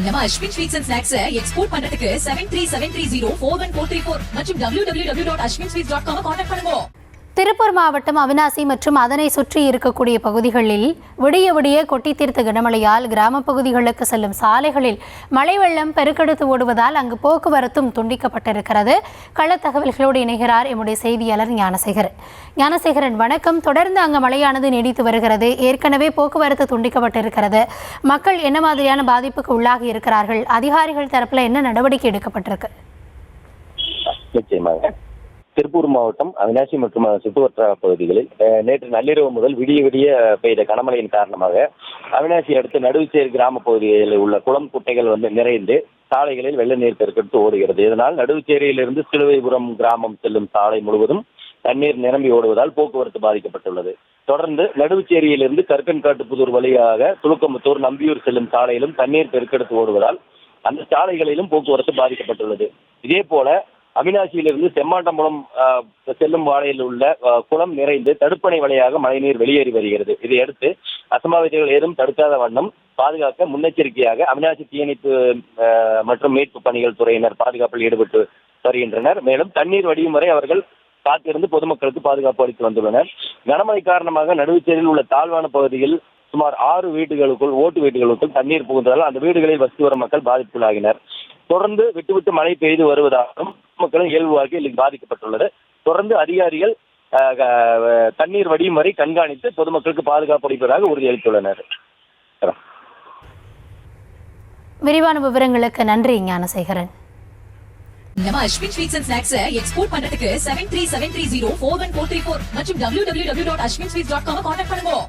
நம்ம Ashwin sweets and snacks export பண்றதுக்கு 7373041434 மற்றும் www.ashwinsweets.com கான்டாக்ட் பண்ணுங்க. திருப்பூர் மாவட்டம் அவிநாசி மற்றும் அதனை சுற்றி இருக்கக்கூடிய பகுதிகளில் விடிய விடிய கொட்டி தீர்த்த கனமழையால் கிராம பகுதிகளுக்கு செல்லும் சாலைகளில் மழை வெள்ளம் பெருக்கெடுத்து ஓடுவதால் அங்கு போக்குவரத்தும் துண்டிக்கப்பட்டிருக்கிறது. களத்தகவல்களோடு இணைகிறார் எம்முடைய செய்தியாளர் ஞானசேகரன். வணக்கம். தொடர்ந்து அங்கு மழையானது நீடித்து வருகிறது. ஏற்கனவே போக்குவரத்து துண்டிக்கப்பட்டிருக்கிறது. மக்கள் என்ன மாதிரியான பாதிப்புக்கு உள்ளாகி இருக்கிறார்கள்? அதிகாரிகள் தரப்புல என்ன நடவடிக்கை எடுக்கப்பட்டிருக்கு? நிச்சயமாக திருப்பூர் மாவட்டம் அவிநாசி மற்றும் சுற்றுவட்டார பகுதிகளில் நேற்று நள்ளிரவு முதல் விடிய விடிய பெய்த கனமழையின் காரணமாக அவிநாசி அடுத்து நடுவுச்சேரி கிராம பகுதிகளில் உள்ள குளம் குட்டைகள் நிறைந்து சாலைகளில் வெள்ள நீர் பெருக்கெடுத்து ஓடுகிறது. இதனால் நடுவுச்சேரியிலிருந்து சிலுவைபுரம் கிராமம் செல்லும் சாலை முழுவதும் தண்ணீர் நிரம்பி ஓடுவதால் போக்குவரத்து பாதிக்கப்பட்டுள்ளது. தொடர்ந்து நடுவுச்சேரியிலிருந்து கருக்கன்காட்டுப்புதூர் வழியாக துலுக்கமுத்தூர் நம்பியூர் செல்லும் சாலையிலும் தண்ணீர் பெருக்கெடுத்து ஓடுவதால் அந்த சாலைகளிலும் போக்குவரத்து பாதிக்கப்பட்டுள்ளது. இதே போல அவிநாசியிலிருந்து செம்மாண்டம்பலம் செல்லும் வாழையில் உள்ள குளம் நிறைந்து தடுப்பணை வழியாக மழைநீர் வெளியேறி வருகிறது. இதையடுத்து அசம்பாவிதங்கள் ஏதும் தடுக்காத வண்ணம் பாதுகாக்க முன்னெச்சரிக்கையாக அவிநாசி தீயணைப்பு மற்றும் மீட்பு பணிகள் துறையினர் பாதுகாப்பில் ஈடுபட்டு வருகின்றனர். மேலும் தண்ணீர் வடியும் வரை அவர்கள் காத்திருந்து பொதுமக்களுக்கு பாதுகாப்பு அளித்து வந்துள்ளனர். கனமழை காரணமாக நடுவுச்சேரியில் உள்ள தாழ்வான பகுதியில் சுமார் 6 வீடுகளுக்குள் ஓட்டு வீடுகளுக்குள் தண்ணீர் புகுந்ததால் அந்த வீடுகளில் வசித்து வரும் மக்கள் பாதிப்புள்ளாகினர். தொடர்ந்து விட்டு மழை பெய்து வருவதாகவும் மக்களும் இயல்பு வாழ்க்கையில் பாதிக்கப்பட்டுள்ளது. தொடர்ந்து அதிகாரிகள் தண்ணீர் வடியும் வரை கண்காணித்து பொதுமக்களுக்கு பாதுகாப்பு அளிப்பதாக உறுதியளித்துள்ளனர். விரிவான விவரங்களுக்கு நன்றி ஞானசேகரன். நம்ம Ashwin sweets and snacks export பண்றதுக்கு 7373041434 மற்றும் www.ashwinsweets.com கான்டாக்ட் பண்ணுங்க.